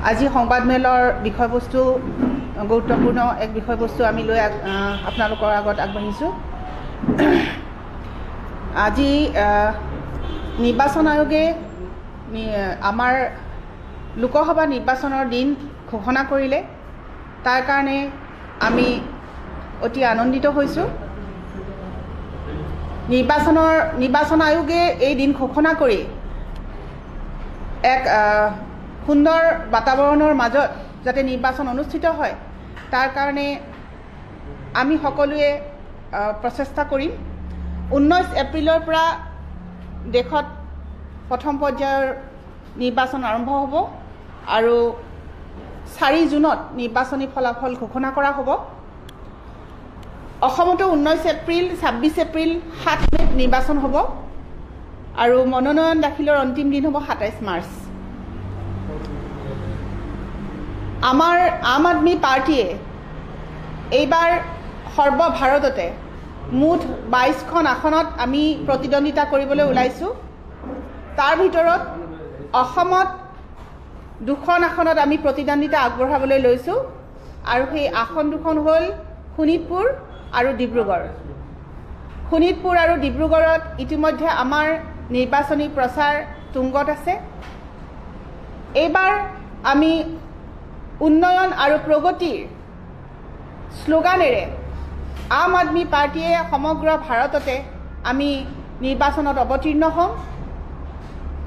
আজি সংবাদমেলৰ বিষয়বস্তু গুৰুত্বপূৰ্ণ এক বিষয়বস্তু আমি লৈ আপোনালোকৰ আগত আগবাঢ়িছোঁ। আজি নিৰ্বাচন আয়োগে আমাৰ লোকসভা নিৰ্বাচনৰ দিন ঘোষণা কৰিলে। তাৰ কাৰণে আমি অতি আনন্দিত হৈছোঁ। নিৰ্বাচন আয়োগে এই দিন ঘোষণা কৰি এক সুন্দৰ বাতাবৰণৰ মাজত যাতে নিৰ্বাচন অনুষ্ঠিত হয় তাৰ কাৰণে আমি সকলোৱে প্ৰচেষ্টা কৰিম। 19 এপ্ৰিলৰ পৰা দেশত প্ৰথম পৰ্যায়ৰ নিৰ্বাচন আৰম্ভ হ'ব আৰু 4 জুনত নিৰ্বাচনী ফলাফল ঘোষণা কৰা হ'ব। অসমতো 19 এপ্ৰিল, 26 এপ্ৰিল, 7 মে'ত নিৰ্বাচন হ'ব আৰু মনোনয়ন দাখিলৰ অন্তিম দিন হ'ব 27 মাৰ্চ। আমাৰ আম আদমি পাৰ্টিয়ে এইবাৰ সৰ্বভাৰততে মুঠ 22খন আসনত আমি প্ৰতিদ্বন্দ্বিতা কৰিবলৈ ওলাইছোঁ। তাৰ ভিতৰত অসমত 2খন আসনত আমি প্ৰতিদ্বন্দ্বিতা আগবঢ়াবলৈ লৈছোঁ আৰু সেই আসন দুখন হ'ল শোণিতপুৰ আৰু ডিব্ৰুগড়। শোণিতপুৰ আৰু ডিব্ৰুগড়ত ইতিমধ্যে আমাৰ নিৰ্বাচনী প্ৰচাৰ তুংগত আছে। এইবাৰ আমি উন্নয়ন আৰু প্ৰগতিৰ শ্লোগানেৰে আম আদমি পাৰ্টিয়ে সমগ্ৰ ভাৰততে আমি নিৰ্বাচনত অৱতীৰ্ণ হ'ম।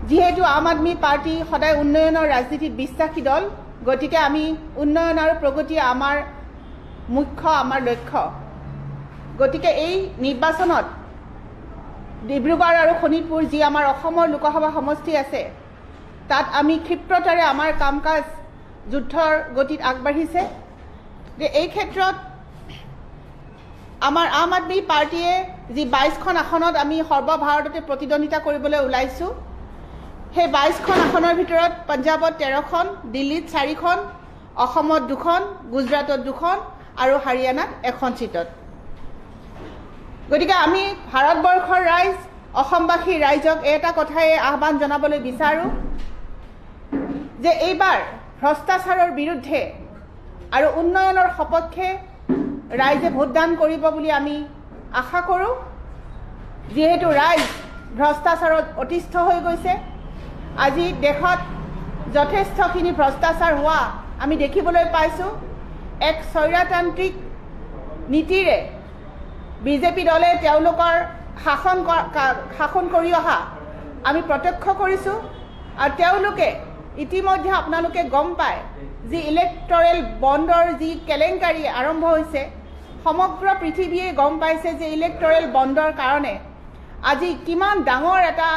যিহেতু আম আদমি পাৰ্টি সদায় উন্নয়নৰ ৰাজনীতিত বিশ্বাসী দল, গতিকে আমি উন্নয়ন আৰু প্ৰগতি আমাৰ মুখ্য লক্ষ্য। গতিকে এই নিৰ্বাচনত ডিব্ৰুগড় আৰু শোণিতপুৰ যি আমাৰ অসমৰ লোকসভা সমষ্টি আছে তাত আমি ক্ষিপ্ৰতাৰে আমাৰ কাম কাজ যুদ্ধৰ গতিত আগবাঢ়িছে। যে এই ক্ষেত্ৰত আমাৰ আম আদমি পাৰ্টিয়ে যি 22খন আসনত আমি সৰ্বভাৰততে প্ৰতিদ্বন্দ্বিতা কৰিবলৈ ওলাইছোঁ, সেই 22খন আসনৰ ভিতৰত পঞ্জাৱত 13খন, দিল্লীত 4খন, অসমত 2খন, গুজৰাটত 2খন আৰু হাৰিয়ানাত 1খন চিটত। গতিকে আমি ভাৰতবৰ্ষৰ ৰাইজ, অসমবাসীৰ ৰাইজক এটা কথাই আহ্বান জনাবলৈ বিচাৰোঁ যে এইবাৰ ভ্ৰষ্টাচাৰৰ বিৰুদ্ধে আৰু উন্নয়নৰ সপক্ষে ৰাইজে ভোটদান কৰিব বুলি আমি আশা কৰোঁ। যিহেতু ৰাইজ ভ্ৰষ্টাচাৰত অতিষ্ঠ হৈ গৈছে। আজি দেশত যথেষ্টখিনি ভ্ৰষ্টাচাৰ হোৱা আমি দেখিবলৈ পাইছোঁ। এক স্বৈৰতান্ত্ৰিক নীতিৰে বিজেপি দলে তেওঁলোকৰ শাসন কৰি অহা আমি প্ৰত্যক্ষ কৰিছোঁ আৰু তেওঁলোকে ইতিমধ্যে আপোনালোকে গম পায় যি ইলেক্টৰেল বণ্ডৰ যি কেলেংকাৰী আৰম্ভ হৈছে, সমগ্ৰ পৃথিৱীয়ে গম পাইছে যে ইলেক্টৰেল বণ্ডৰ কাৰণে আজি কিমান ডাঙৰ এটা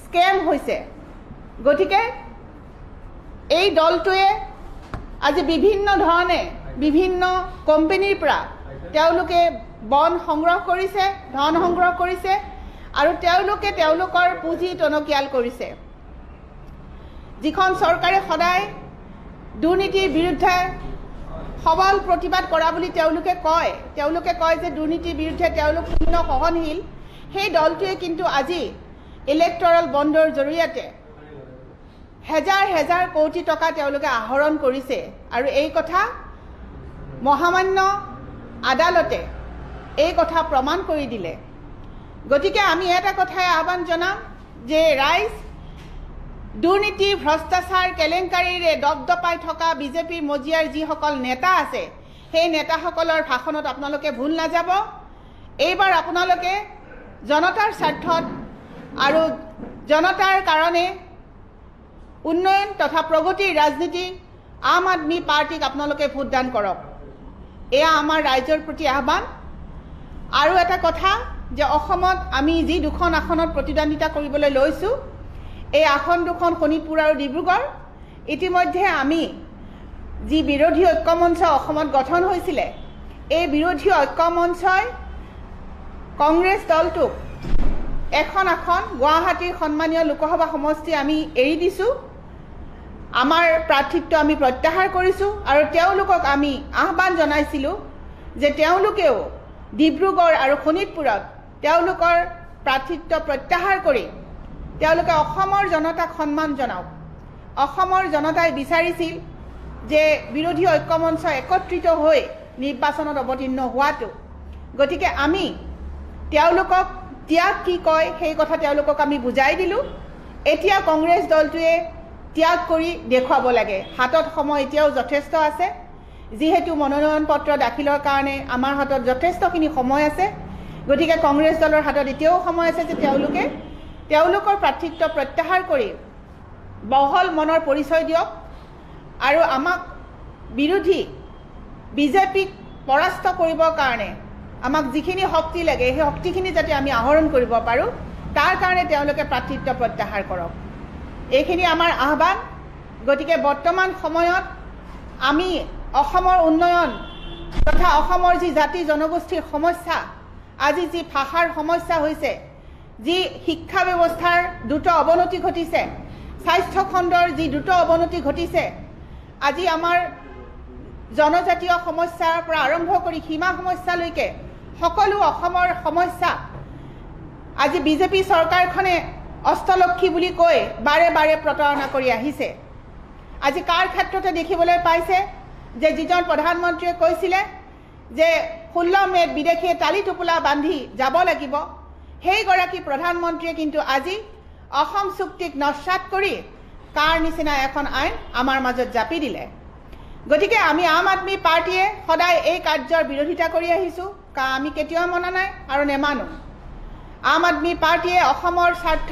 স্কেম হৈছে। গতিকে এই দলটোৱে আজি বিভিন্ন ধৰণে বিভিন্ন কোম্পানীৰ পৰা তেওঁলোকে বন সংগ্ৰহ কৰিছে, ধন সংগ্ৰহ কৰিছে আৰু তেওঁলোকে তেওঁলোকৰ পুঁজি টনকিয়াল কৰিছে। যিখন চৰকাৰে সদায় দুৰ্নীতিৰ বিৰুদ্ধে সবল প্ৰতিবাদ কৰা বুলি তেওঁলোকে কয় যে দুৰ্নীতিৰ বিৰুদ্ধে তেওঁলোক পূৰ্ণ সহনশীল, সেই দলটোৱে কিন্তু আজি ইলেক্টৰেল বণ্ডৰ জৰিয়তে হেজাৰ হেজাৰ কোটি টকা তেওঁলোকে আহৰণ কৰিছে আৰু এই কথা মহামান্য আদালতে এই কথা প্ৰমাণ কৰি দিলে। গতিকে আমি এটা কথাই আহ্বান জনাম যে ৰাইজ, দুৰ্নীতি, ভ্ৰষ্টাচাৰ, কেলেংকাৰীৰে দপদপাই থকা বিজেপিৰ মজিয়াৰ যিসকল নেতা আছে সেই নেতাসকলৰ ভাষণত আপোনালোকে ভুল নাযাব। এইবাৰ আপোনালোকে জনতাৰ স্বাৰ্থত আৰু জনতাৰ কাৰণে উন্নয়ন তথা প্ৰগতিৰ ৰাজনীতি আম আদমি পাৰ্টিক আপোনালোকে ভোটদান কৰক। এয়া আমাৰ ৰাইজৰ প্ৰতি আহ্বান। আৰু এটা কথা যে অসমত আমি যি 2খন আসনত প্ৰতিদ্বন্দ্বিতা কৰিবলৈ লৈছোঁ, এই আসন 2খন শোণিতপুৰ আৰু ডিব্ৰুগড়। ইতিমধ্যে আমি যি বিৰোধী ঐক্যমঞ্চ অসমত গঠন হৈছিলে, এই বিৰোধী ঐক্যমঞ্চই কংগ্ৰেছ দলটোক এখন আসন গুৱাহাটীৰ সন্মানীয় লোকসভা সমষ্টি আমি এৰি দিছোঁ। আমাৰ প্ৰাৰ্থিত্ব আমি প্ৰত্যাহাৰ কৰিছোঁ আৰু তেওঁলোকক আমি আহ্বান জনাইছিলোঁ যে তেওঁলোকেও ডিব্ৰুগড় আৰু শোণিতপুৰত তেওঁলোকৰ প্ৰাৰ্থিত্ব প্ৰত্যাহাৰ কৰি তেওঁলোকে অসমৰ জনতাক সন্মান জনাওক। অসমৰ জনতাই বিচাৰিছিল যে বিৰোধী ঐক্যমঞ্চ একত্ৰিত হৈ নিৰ্বাচনত অৱতীৰ্ণ হোৱাটো। গতিকে আমি তেওঁলোকক ত্যাগ কি কয় সেই কথা তেওঁলোকক আমি বুজাই দিলোঁ। এতিয়া কংগ্ৰেছ দলটোৱে ত্যাগ কৰি দেখুৱাব লাগে। হাতত সময় এতিয়াও যথেষ্ট আছে, যিহেতু মনোনয়ন পত্ৰ দাখিলৰ কাৰণে আমাৰ হাতত যথেষ্টখিনি সময় আছে। গতিকে কংগ্ৰেছ দলৰ হাতত এতিয়াও সময় আছে যে তেওঁলোকৰ প্ৰাৰ্থিত্ব প্ৰত্যাহাৰ কৰি বহল মনৰ পৰিচয় দিয়ক আৰু আমাক বিৰোধী বিজেপিক পৰাস্ত কৰিবৰ কাৰণে আমাক যিখিনি শক্তি লাগে সেই শক্তিখিনি যাতে আমি আহৰণ কৰিব পাৰোঁ, তাৰ কাৰণে তেওঁলোকে প্ৰাৰ্থিত্ব প্ৰত্যাহাৰ কৰক। এইখিনি আমাৰ আহ্বান। গতিকে বৰ্তমান সময়ত আমি অসমৰ উন্নয়ন তথা অসমৰ যি জাতি জনগোষ্ঠীৰ সমস্যা, আজি যি ভাষাৰ সমস্যা হৈছে, যি শিক্ষা ব্যৱস্থাৰ দ্ৰুত অৱনতি ঘটিছে, স্বাস্থ্য খণ্ডৰ যি দ্ৰুত অৱনতি ঘটিছে, আজি আমাৰ জনজাতীয় সমস্যাৰ পৰা আৰম্ভ কৰি সীমা সমস্যালৈকে সকলো অসমৰ সমস্যা আজি বিজেপি চৰকাৰখনে অষ্টলক্ষী বুলি কৈ বাৰে বাৰে প্ৰতাৰণা কৰি আহিছে। আজি কাৰ ক্ষেত্ৰতে দেখিবলৈ পাইছে যে যিজন প্ৰধানমন্ত্ৰীয়ে কৈছিলে যে 16 মে'ত বিদেশীয়ে টালি টোপোলা বান্ধি যাব লাগিব, সেইগৰাকী প্ৰধানমন্ত্ৰীয়ে কিন্তু আজি অসম চুক্তিক নস্যাৎ কৰি কাৰ নিচিনা এখন আইন আমাৰ মাজত জাপি দিলে। গতিকে আমি আম আদমি পাৰ্টীয়ে সদায় এই কাৰ্যৰ বিৰোধিতা কৰি আহিছোঁ। আমি কেতিয়াও মনা নাই আৰু নেমানো। আম আদমি পাৰ্টীয়ে অসমৰ স্বাৰ্থ,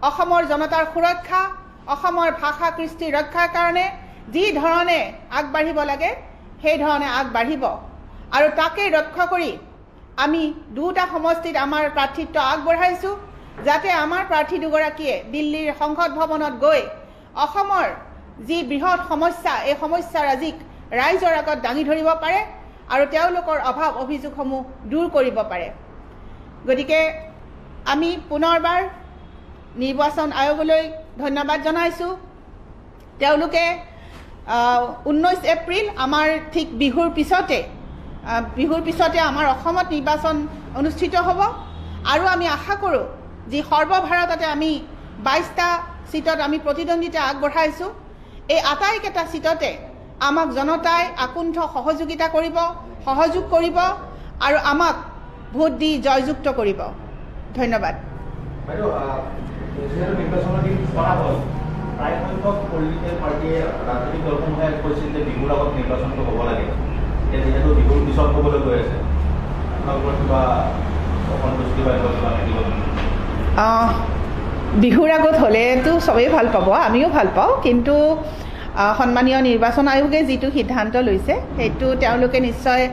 অসমৰ জনতাৰ সুৰক্ষা, অসমৰ ভাষা কৃষ্টি ৰক্ষাৰ কাৰণে যি ধৰণে আগবাঢ়িব লাগে সেই ধৰণে আগবাঢ়িব আৰু তাকে ৰক্ষা কৰি আমি দুটা সমষ্টিত আমাৰ প্ৰাৰ্থিত্ব আগবঢ়াইছোঁ, যাতে আমাৰ প্ৰাৰ্থী দুগৰাকীয়ে দিল্লীৰ সংসদ ভৱনত গৈ অসমৰ যি বৃহৎ সমস্যা, এই সমস্যাৰাজিক ৰাইজৰ আগত দাঙি ধৰিব পাৰে আৰু তেওঁলোকৰ অভাৱ অভিযোগসমূহ দূৰ কৰিব পাৰে। গতিকে আমি পুনৰবাৰ নিৰ্বাচন আয়োগলৈ ধন্যবাদ জনাইছোঁ। তেওঁলোকে 19 এপ্ৰিল আমাৰ ঠিক বিহুৰ পিছতে আমাৰ অসমত নিৰ্বাচন অনুষ্ঠিত হ'ব আৰু আমি আশা কৰোঁ যি সৰ্বভাৰততে আমি 22টা সিটত আমি প্ৰতিদ্বন্দ্বিতা আগবঢ়াইছোঁ, এই আটাইকেইটা সিটতে আমাক জনতাই আকুণ্ঠ সহযোগ কৰিব আৰু আমাক ভোট দি জয়যুক্ত কৰিব। ধন্যবাদ। প্ৰায় সংখ্যক পলিটিকেল পাৰ্টীয়ে ৰাজনৈতিক দলসমূহে কৈছিল যে বিহুৰ আগত নিৰ্বাচনটো হ'ব লাগে। এতিয়া যিহেতু বিহুৰ পিছত হ'বলৈ গৈ আছে, আপোনালোকৰ কিবা অসন্তুষ্টি বা কিবা থাকিব? বিহুৰ আগত হ'লেতো চবেই ভাল পাব, আমিও ভাল পাওঁ, কিন্তু সন্মানীয় নিৰ্বাচন আয়োগে যিটো সিদ্ধান্ত লৈছে সেইটো তেওঁলোকে নিশ্চয়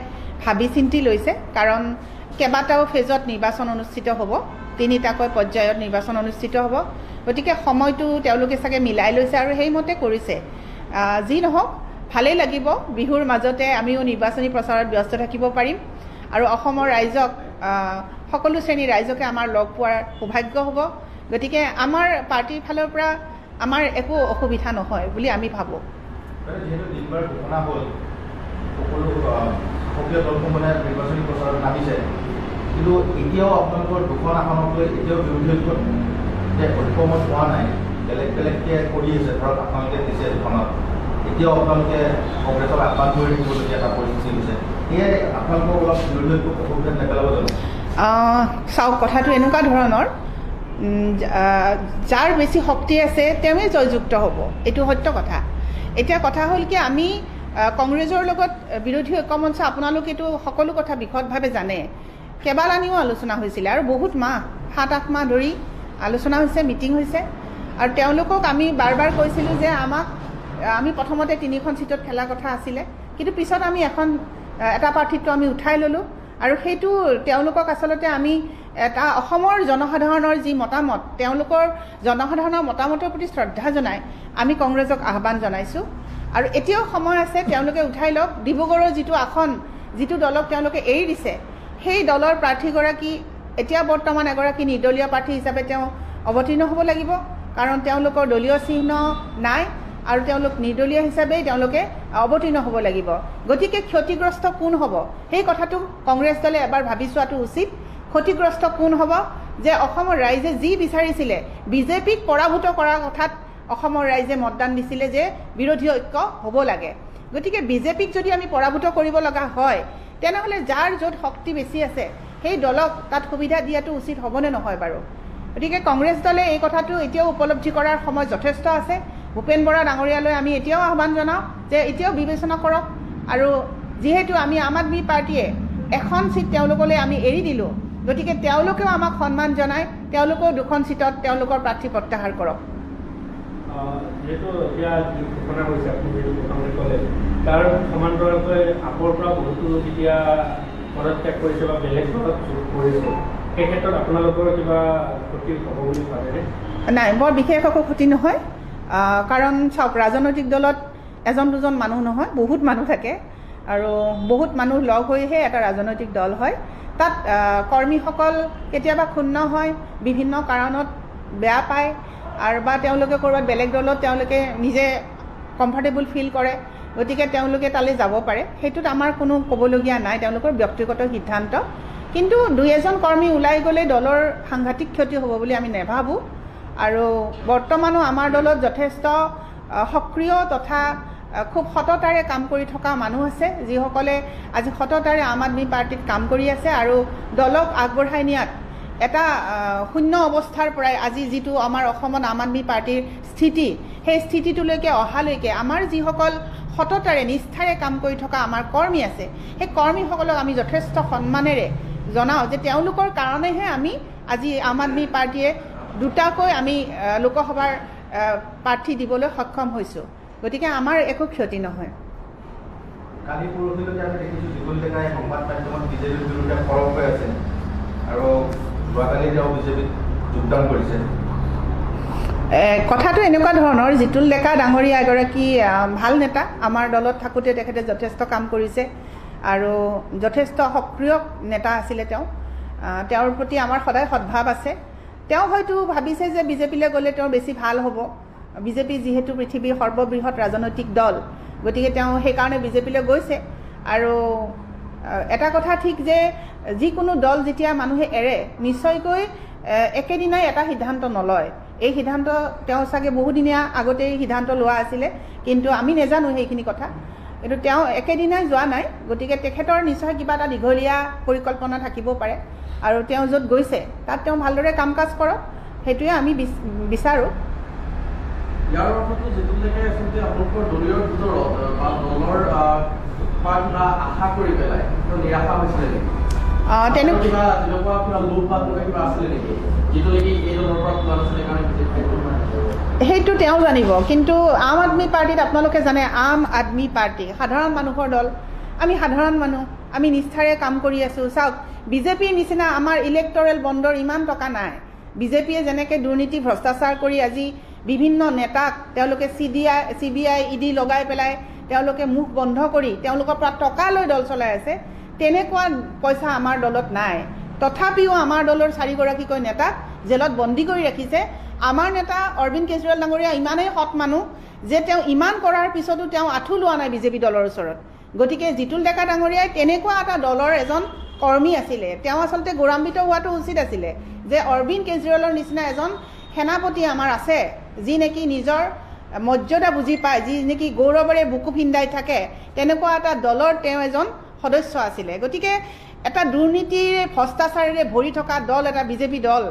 ভাবি চিন্তি লৈছে, কাৰণ কেইবাটাও ফেজত নিৰ্বাচন অনুষ্ঠিত হ'ব, 3টাকৈ পৰ্যায়ত নিৰ্বাচন অনুষ্ঠিত হ'ব। গতিকে সময়টো তেওঁলোকে চাগে মিলাই লৈছে আৰু সেইমতে কৰিছে। যি নহওক ভালেই লাগিব, বিহুৰ মাজতে আমিও নিৰ্বাচনী প্ৰচাৰত ব্যস্ত থাকিব পাৰিম আৰু অসমৰ ৰাইজক, সকলো শ্ৰেণীৰ ৰাইজকে আমাৰ লগ পোৱাৰ সৌভাগ্য হ'ব। গতিকে আমাৰ পাৰ্টীৰ ফালৰ পৰা আমাৰ একো অসুবিধা নহয় বুলি আমি ভাবোঁ। যিহেতু দিনবাৰ ঘোষণা হ'ল, সকলো সক্ৰিয় দলসমূহে নিৰ্বাচনী প্ৰচাৰত নামিছে, কিন্তু এতিয়াও আপোনালোকৰ দুখন আসনক লৈ এতিয়াও বিৰোধী ঐক্যত যে ঐক্যমত পোৱা নাই, বেলেগকৈ কৰি আছে। ধৰক আপোনালোকে দিছে দুখনত, এতিয়াও আপোনালোকে কংগ্ৰেছক আহ্বান কৰি থাকিবলগীয়া এটা পৰিস্থিতি হৈছে। সেয়াই আপোনালোকক অলপ বিৰোধী ঐক্যক অসুবিধাত নেপেলাব জানো? চাওক, কথাটো এনেকুৱা ধৰণৰ, যাৰ বেছি শক্তি আছে তেওঁৱে জয়যুক্ত হ'ব, এইটো সত্য কথা। এতিয়া কথা হ'ল কি, আমি কংগ্ৰেছৰ লগত বিৰোধী ঐক্যমঞ্চ, আপোনালোকেতো সকলো কথা বিশদভাৱে জানে, কেইবালানিও আলোচনা হৈছিলে আৰু বহুত মাহ, 7-8 মাহ ধৰি আলোচনা হৈছে, মিটিং হৈছে আৰু তেওঁলোকক আমি বাৰ বাৰ কৈছিলোঁ যে আমি প্ৰথমতে 3খন সিটত খেলাৰ কথা আছিলে, কিন্তু পিছত আমি এটা প্ৰাৰ্থিত্ব আমি উঠাই ল'লোঁ আৰু সেইটো তেওঁলোকক আচলতে আমি এটা অসমৰ জনসাধাৰণৰ যি মতামত, তেওঁলোকৰ জনসাধাৰণৰ মতামতৰ প্ৰতি শ্ৰদ্ধা জনাই আমি কংগ্ৰেছক আহ্বান জনাইছোঁ। আৰু এতিয়াও সময় আছে, তেওঁলোকে উঠাই লওক। ডিব্ৰুগড়ৰ যিটো আসন, যিটো দলক তেওঁলোকে এৰি দিছে, সেই দলৰ প্ৰাৰ্থীগৰাকী এতিয়া বৰ্তমান এগৰাকী নিৰ্দলীয় প্ৰাৰ্থী হিচাপে তেওঁ অৱতীৰ্ণ হ'ব লাগিব, কাৰণ তেওঁলোকৰ দলীয় চিহ্ন নাই আৰু তেওঁলোক নিৰ্দলীয় হিচাপেই তেওঁলোকে অৱতীৰ্ণ হ'ব লাগিব। গতিকে ক্ষতিগ্ৰস্ত কোন হ'ব সেই কথাটো কংগ্ৰেছ দলে এবাৰ ভাবি চোৱাটো উচিত। ক্ষতিগ্ৰস্ত কোন হ'ব? যে অসমৰ ৰাইজে যি বিচাৰিছিলে, বিজেপিক পৰাভূত কৰাৰ কথাত অসমৰ ৰাইজে মতদান দিছিলে যে বিৰোধী ঐক্য হ'ব লাগে। গতিকে বিজেপিক যদি আমি পৰাভূত কৰিব লগা হয় তেনেহ'লে যাৰ য'ত শক্তি বেছি আছে সেই দলক তাত সুবিধা দিয়াটো উচিত হ'বনে নহয় বাৰু? গতিকে কংগ্ৰেছ দলে এই কথাটো এতিয়াও উপলব্ধি কৰাৰ সময় যথেষ্ট আছে। ভূপেন বৰা ডাঙৰীয়ালৈ আমি এতিয়াও আহ্বান জনাওঁ যে এতিয়াও বিবেচনা কৰক, আৰু যিহেতু আমি আম আদমি পাৰ্টীয়ে এখন চিট তেওঁলোকলৈ আমি এৰি দিলোঁ, গতিকে তেওঁলোকেও আমাক সন্মান জনায়, তেওঁলোকেও 2খন চিটত তেওঁলোকৰ প্ৰাৰ্থী প্ৰত্যাহাৰ কৰক। যেহেতু এতিয়া ঘোষণা কৰিছে আপুনি যিহেতু প্ৰথমতে ক'লে, তাৰ সমান্তৰালকৈ আপৰ পৰা বহুতো যেতিয়া পদত্যাগ কৰিছে বা বেলেগ দলত যোগ কৰিছে, সেই ক্ষেত্ৰত আপোনালোকৰ কিবা ক্ষতি হ'ব বুলি ভাবেনে? নাই, বৰ বিশেষ একো ক্ষতি নহয়। কাৰণ চাওক, ৰাজনৈতিক দলত এজন দুজন মানুহ নহয়, বহুত মানুহ থাকে, আৰু বহুত মানুহ লগ হৈহে এটা ৰাজনৈতিক দল হয়। তাত কৰ্মীসকল কেতিয়াবা ক্ষুণ্ণ হয়, বিভিন্ন কাৰণত বেয়া পায়, আৰু বা তেওঁলোকে ক'ৰবাত বেলেগ দলত তেওঁলোকে নিজে কমফৰ্টেবল ফিল কৰে, গতিকে তেওঁলোকে তালৈ যাব পাৰে। সেইটোত আমাৰ কোনো ক'বলগীয়া নাই, তেওঁলোকৰ ব্যক্তিগত সিদ্ধান্ত। কিন্তু 2-এজন কৰ্মী ওলাই গ'লে দলৰ সাংঘাতিক ক্ষতি হ'ব বুলি আমি নাভাবোঁ। আৰু বৰ্তমানো আমাৰ দলত যথেষ্ট সক্ৰিয় তথা খুব সততাৰে কাম কৰি থকা মানুহ আছে, যিসকলে আজি সততাৰে আম আদমি পাৰ্টীত কাম কৰি আছে আৰু দলক আগবঢ়াই নিয়াত এটা শূন্য অৱস্থাৰ পৰাই আজি যিটো আমাৰ অসমত আম আদমি পাৰ্টীৰ স্থিতি, সেই স্থিতিটোলৈকে অহালৈকে আমাৰ যিসকল সততাৰে নিষ্ঠাৰে কাম কৰি থকা আমাৰ কৰ্মী আছে, সেই কৰ্মীসকলক আমি যথেষ্ট সন্মানেৰে জনাওঁ যে তেওঁলোকৰ কাৰণেহে আমি আজি আম আদমি পাৰ্টীয়ে 2টাকৈ আমি লোকসভাৰ প্ৰাৰ্থী দিবলৈ সক্ষম হৈছোঁ। গতিকে আমাৰ একো ক্ষতি নহয়। কালি পৰহিলৈকে আমি দেখিছোঁ যুগল ডেকাই সংবাদ মাধ্যমত বিজেপিৰ বিৰুদ্ধে সৰব হৈ আছে, আৰু যোৱাকালি তেওঁ বিজেপিত যোগদান কৰিছে। কথাটো এনেকুৱা ধৰণৰ, জিতুল ডেকা ডাঙৰীয়া এগৰাকী ভাল নেতা। আমাৰ দলত থাকোঁতে তেখেতে যথেষ্ট কাম কৰিছে আৰু যথেষ্ট সক্ৰিয় নেতা আছিলে তেওঁ। তেওঁৰ প্ৰতি আমাৰ সদায় সদ্ভাৱ আছে। তেওঁ হয়তো ভাবিছে যে বিজেপিলৈ গ'লে তেওঁৰ বেছি ভাল হ'ব। বিজেপি যিহেতু পৃথিৱীৰ সৰ্ববৃহৎ ৰাজনৈতিক দল, গতিকে তেওঁ সেইকাৰণে বিজেপিলৈ গৈছে। আৰু এটা কথা ঠিক যে যিকোনো দল যেতিয়া মানুহে এৰে, নিশ্চয়কৈ একেদিনাই এটা সিদ্ধান্ত নলয়। এই সিদ্ধান্ত তেওঁ চাগে বহুদিনীয়া আগতেই সিদ্ধান্ত লোৱা আছিলে, কিন্তু আমি নাজানো সেইখিনি কথা। কিন্তু তেওঁ একেদিনাই যোৱা নাই, গতিকে তেখেতৰ নিশ্চয় কিবা এটা দীঘলীয়া পৰিকল্পনা থাকিব পাৰে, আৰু তেওঁ য'ত গৈছে তাত তেওঁ ভালদৰে কাম কাজ কৰক, সেইটোৱে আমি বিচাৰোঁ। ইয়াৰ অৰ্থটো যিটো লেকে আচলতে আপোনালোকৰ দলীয় ভিতৰত বা দলৰ কিবা আশা কৰি পেলাই নিৰাশা হৈছিলে নেকি? তেনেকুৱা কিবা লোভ বা কিবা আছিলে নেকি, যিটো নেকি এই দলৰ পৰা পোৱা নাছিলে কাৰণে সেইটো তেওঁ জানিব। কিন্তু আম আদমি পাৰ্টীত আপোনালোকে জানে, আম আদমি পাৰ্টী সাধাৰণ মানুহৰ দল। আমি সাধাৰণ মানুহ, আমি নিষ্ঠাৰে কাম কৰি আছোঁ। চাওক, বিজেপিৰ নিচিনা আমাৰ ইলেক্টৰেল বণ্ডৰ ইমান টকা নাই। বিজেপিয়ে যেনেকৈ দুৰ্নীতি ভ্ৰষ্টাচাৰ কৰি আজি বিভিন্ন নেতাক তেওঁলোকে CBI ED লগাই পেলাই তেওঁলোকে মুখ বন্ধ কৰি তেওঁলোকৰ পৰা টকা লৈ দল চলাই আছে, তেনেকুৱা পইচা আমাৰ দলত নাই। তথাপিও আমাৰ দলৰ 4গৰাকীকৈ নেতাক জেলত বন্দী কৰি ৰাখিছে। আমাৰ নেতা অৰবিন্দ কেজৰিৱাল ডাঙৰীয়া ইমানেই সৎ মানুহ যে তেওঁ ইমান কৰাৰ পিছতো তেওঁ আঁঠু লোৱা নাই বিজেপি দলৰ ওচৰত। গতিকে জিতুল ডেকা ডাঙৰীয়াই তেনেকুৱা এটা দলৰ এজন কৰ্মী আছিলে। তেওঁ আচলতে গৌৰৱান্বিত হোৱাটো উচিত আছিলে যে অৰবিন্দ কেজৰিৱালৰ নিচিনা এজন সেনাপতি আমাৰ আছে, যি নেকি নিজৰ মৰ্যাদা বুজি পায়, যি নেকি গৌৰৱেৰে বুকু ফিন্দাই থাকে, তেনেকুৱা এটা দলৰ তেওঁ এজন সদস্য আছিলে। গতিকে এটা দুৰ্নীতিৰে ভ্ৰষ্টাচাৰেৰে ভৰি থকা দল এটা বিজেপি দল,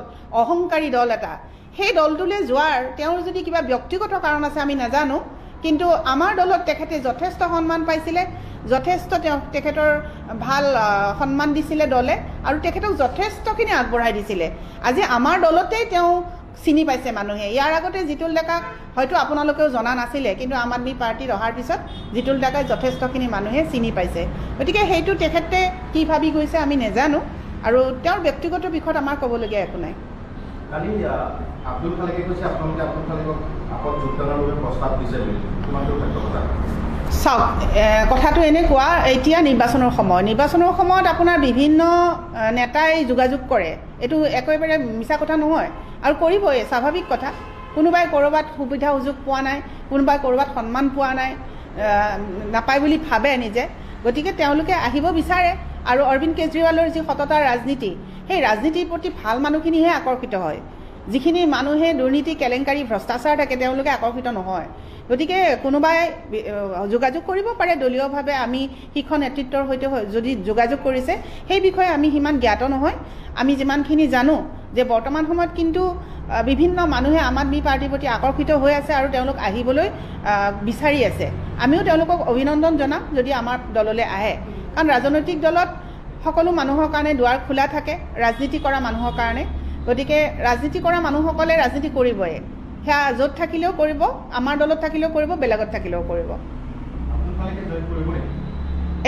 অহংকাৰী দল এটা, সেই দলটোলৈ যোৱাৰ তেওঁৰ যদি কিবা ব্যক্তিগত কাৰণ আছে আমি নাজানো, কিন্তু আমাৰ দলত তেখেতে যথেষ্ট সন্মান পাইছিলে, যথেষ্ট তেখেতৰ ভাল সন্মান দিছিলে দলে, আৰু তেখেতক যথেষ্টখিনি আগবঢ়াই দিছিলে। আজি আমাৰ দলতেই তেওঁ চিনি পাইছে মানুহে। ইয়াৰ আগতে জিতুল ডেকাক হয়তো আপোনালোকেও জনা নাছিলে, কিন্তু আম আদমি পাৰ্টীত অহাৰ পিছত জিতুল ডেকাই যথেষ্টখিনি মানুহে চিনি পাইছে। গতিকে সেইটো তেখেতে কি ভাবি গৈছে আমি নাজানো, আৰু তেওঁৰ ব্যক্তিগত বিষয়ত আমাৰ ক'বলগীয়া একো নাই। কালি আব্দুল খালেকে কৈছে আপোনালোকে আব্দুল খালেকক আপত যোগদানৰ বাবে প্ৰস্তাৱ দিছে বুলি, কিমানটো সত্য কথা? চাওক, কথাটো এনেকুৱা, এতিয়া নিৰ্বাচনৰ সময়ত আপোনাৰ বিভিন্ন নেতাই যোগাযোগ কৰে, এইটো একেবাৰে মিছা কথা নহয়, আৰু কৰিবই, স্বাভাৱিক কথা। কোনোবাই ক'ৰবাত সুবিধা সুযোগ পোৱা নাই, কোনোবাই ক'ৰবাত সন্মান পোৱা নাই, নাপায় বুলি ভাবে নিজে, গতিকে তেওঁলোকে আহিব বিচাৰে। আৰু অৰবিন্দ কেজৰিৱালৰ যি সততাৰ ৰাজনীতি, সেই ৰাজনীতিৰ প্ৰতি ভাল মানুহখিনিহে আকৰ্ষিত হয়। যিখিনি মানুহে দুৰ্নীতি কেলেংকাৰী ভ্ৰষ্টাচাৰ থাকে তেওঁলোকে আকৰ্ষিত নহয় গতিকে কোনোবাই যোগাযোগ কৰিব পাৰে দলীয়ভাৱে আমি শিক্ষণ নেতৃত্বৰ সৈতে যদি যোগাযোগ কৰিছে সেই বিষয়ে আমি সিমান জ্ঞাত নহয় আমি যিমানখিনি জানো যে বৰ্তমান সময়ত কিন্তু বিভিন্ন মানুহে আম আদমি পাৰ্টিৰ প্ৰতি আকৰ্ষিত হৈ আছে আৰু তেওঁলোক আহিবলৈ বিচাৰি আছে আমিও তেওঁলোকক অভিনন্দন জনাম যদি আমাৰ দললৈ আহে কাৰণ ৰাজনৈতিক দলত সকলো মানুহৰ কাৰণে দুৱাৰ খোলা থাকে ৰাজনীতি কৰা মানুহৰ কাৰণে গতিকে ৰাজনীতি কৰা মানুহসকলে ৰাজনীতি কৰিবই সেয়া য'ত থাকিলেও কৰিব আমাৰ দলত থাকিলেও কৰিব বেলেগত থাকিলেও কৰিব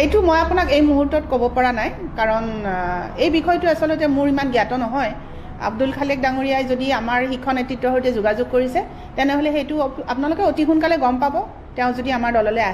এইটো মই আপোনাক এই মুহূৰ্তত ক'ব পৰা নাই কাৰণ এই বিষয়টো আচলতে মোৰ ইমান জ্ঞাত নহয় আব্দুল খালেক ডাঙৰীয়াই যদি আমাৰ শিক্ষণ নেতৃত্বৰ সৈতে যোগাযোগ কৰিছে তেনেহ'লে সেইটো আপোনালোকে অতি সোনকালে গম পাব তেওঁ যদি আমাৰ দললৈ আহে